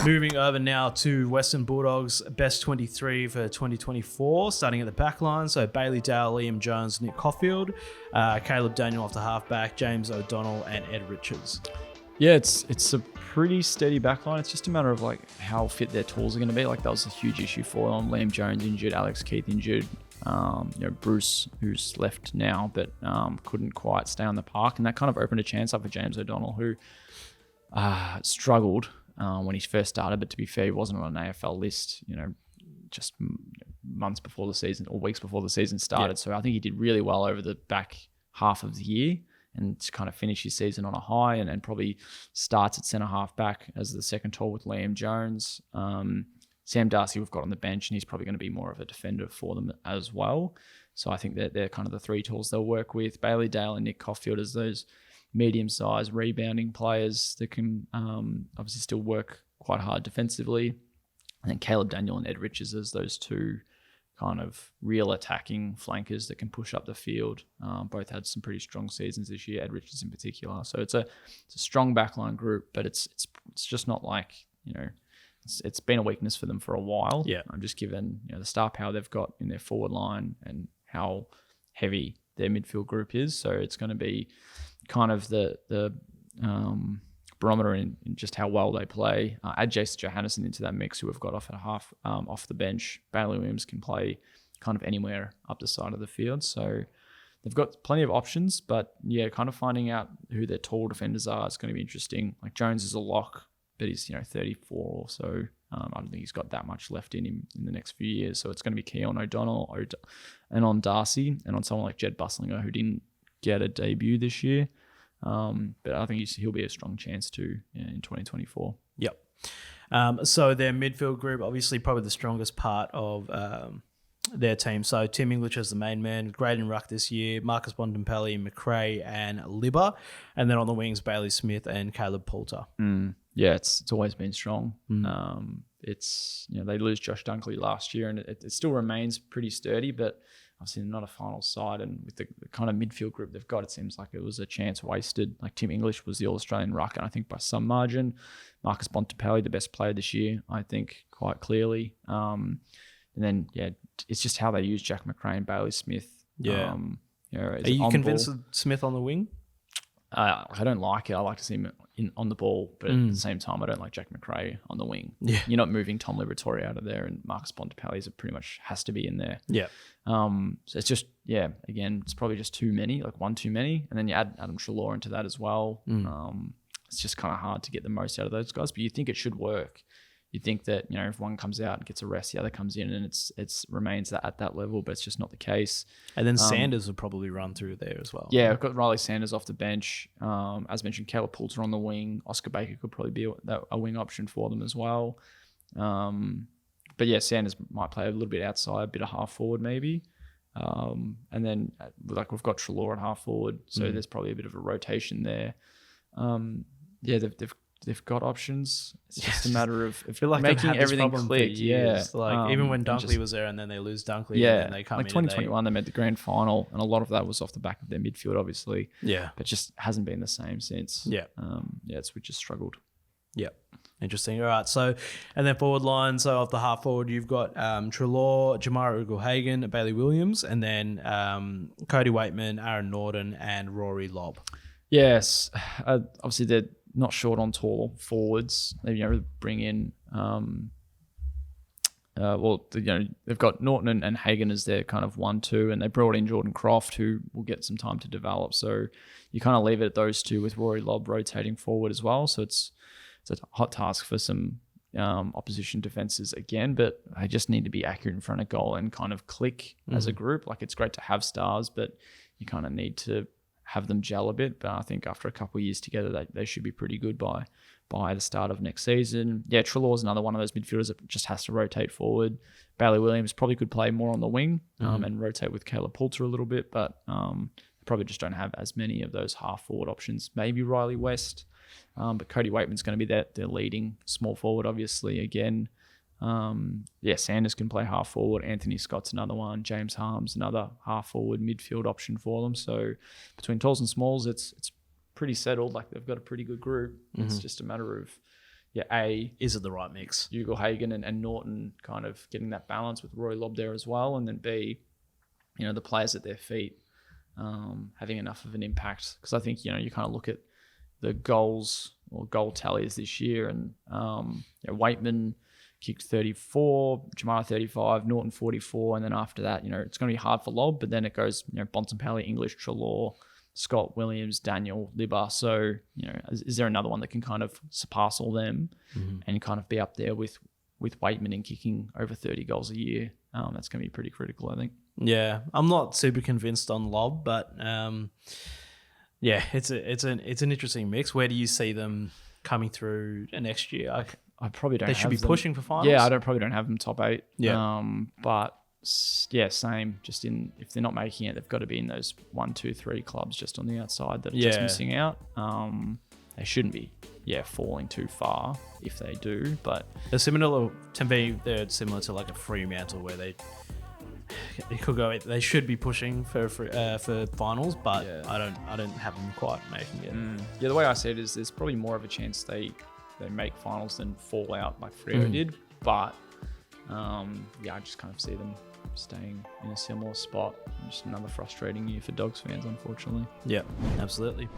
Moving over now to Western Bulldogs best 23 for 2024, starting at the back line. So Bailey Dale, Liam Jones, Nick Caulfield, Caleb Daniel off the halfback, James O'Donnell, and Ed Richards. Yeah, it's a pretty steady backline. It's just a matter of like how fit their tools are going to be. Like that was a huge issue for them. Liam Jones injured, Alex Keith injured. Bruce, who's left now, but couldn't quite stay on the park, and that kind of opened a chance up for James O'Donnell, who struggled when he first started. But to be fair, he wasn't on an AFL list, just months before the season or weeks before the season started. Yeah. So I think he did really well over the back half of the year, and to kind of finish his season on a high, and probably starts at centre half back as the second tall with Liam Jones. Sam Darcy we've got on the bench, and he's probably going to be more of a defender for them as well. So I think that they're kind of the three tools they'll work with. Bailey Dale and Nick Caulfield as those medium-sized rebounding players that can obviously still work quite hard defensively. And then Caleb Daniel and Ed Richards as those two kind of real attacking flankers that can push up the field. Both had some pretty strong seasons this year, Ed Richards in particular. So it's a strong backline group, but it's just not like, it's been a weakness for them for a while. Yeah. I'm just given the star power they've got in their forward line and how heavy their midfield group is. So it's going to be kind of the barometer in just how well they play. Add Jason Johannesson into that mix, who we've got off at half off the bench. Bailey Williams can play kind of anywhere up the side of the field. So they've got plenty of options, but yeah, kind of finding out who their tall defenders are is going to be interesting. Like Jones is a lock, but he's 34 or so. I don't think he's got that much left in him in the next few years. So it's going to be key on O'Donnell and on Darcy and on someone like Jed Busslinger, who didn't get a debut this year. But I think he'll be a strong chance too in 2024. Yep. So their midfield group, obviously probably the strongest part of their team. So Tim English as the main man, great in ruck this year, Marcus Bontempelli, McRae and Libba. And then on the wings, Bailey Smith and Caleb Poulter. Yeah, it's always been strong. It's they lose Josh Dunkley last year, and it still remains pretty sturdy, but obviously not a final side, and with the kind of midfield group they've got, it seems like it was a chance wasted. Like Tim English was the All-Australian ruck, and I think by some margin. Marcus Bontempelli, the best player this year, I think, quite clearly. And then it's just how they use Jack McRae and Bailey Smith. Yeah. Are you convinced of Smith on the wing? I don't like it. I like to see him on the ball, but at the same time, I don't like Jack McRae on the wing. Yeah. You're not moving Tom Liberatore out of there, and Marcus Bontempelli pretty much has to be in there. Yeah. So it's just, again, it's probably just too many, like one too many. And then you add Adam Treloar into that as well. It's just kind of hard to get the most out of those guys, but you think it should work. You think that, if one comes out and gets a rest, the other comes in, and it's remains at that level, but it's just not the case. And then Sanders would probably run through there as well. Yeah, I've got Riley Sanders off the bench. As mentioned, Caleb Poulter on the wing. Oscar Baker could probably be a wing option for them as well. But yeah, Sanders might play a little bit outside, a bit of half forward maybe. And then we've got Treloar at half forward, so there's probably a bit of a rotation there. They've got options. It's just a matter of making everything click. Yeah, even when Dunkley was there, and then they lose Dunkley. Yeah, and they come like in 2021, they made the grand final, and a lot of that was off the back of their midfield, obviously. Yeah, but just hasn't been the same since. Yeah, we just struggled. Yeah, interesting. All right, so and then forward line. So off the half forward, you've got Treloar, Jamara Ugle-Hagan, Bailey Williams, and then Cody Waitman, Aaron Norton, and Rory Lobb. Yes, obviously they're not short on tall forwards. They bring in they've got Norton and Hagan as their kind of 1-2, and they brought in Jordan Croft, who will get some time to develop. So you kind of leave it at those two with Rory Lobb rotating forward as well. So it's a hot task for some opposition defenses again, but they just need to be accurate in front of goal and kind of click as a group. Like, it's great to have stars, but you kind of need to have them gel a bit. But I think after a couple of years together, they should be pretty good by the start of next season. Yeah, Treloar's another one of those midfielders that just has to rotate forward. Bailey Williams probably could play more on the wing and rotate with Caleb Poulter a little bit, but probably just don't have as many of those half forward options. Maybe Riley West, but Cody Waitman's going to be their leading small forward, obviously, again. Sanders can play half forward. Anthony Scott's another one. James Harms, another half forward midfield option for them. So between talls and smalls, it's pretty settled. Like, they've got a pretty good group. It's just a matter of Is it the right mix? Ugle-Hagan and Norton kind of getting that balance with Rory Lobb there as well, and then B, the players at their feet having enough of an impact. Because I think, you kind of look at the goals or goal tallies this year, and Waitman kicked 34, Jamara 35, Norton 44, and then after that, it's going to be hard for Lobb, but then it goes, Bontempelli, English, Treloar, Scott, Williams, Daniel, Libba. So, is there another one that can kind of surpass all them and kind of be up there with Waitman in kicking over 30 goals a year? That's going to be pretty critical, I think. Yeah, I'm not super convinced on Lobb, but it's an interesting mix. Where do you see them coming through next year? I probably don't. They should be them pushing for finals. Yeah, probably don't have them top 8. Yeah. But yeah, same. Just if they're not making it, they've got to be in those 1, 2, 3 clubs just on the outside that are just missing out. They shouldn't be, falling too far if they do. But they're similar to me. They're similar to like a Fremantle where they could go. They should be pushing for finals, but I don't have them quite making it. Yeah, the way I see it is there's probably more of a chance they make finals than fall out like Freo did. But I just kind of see them staying in a similar spot. Just another frustrating year for Dogs fans, unfortunately. Yeah, absolutely.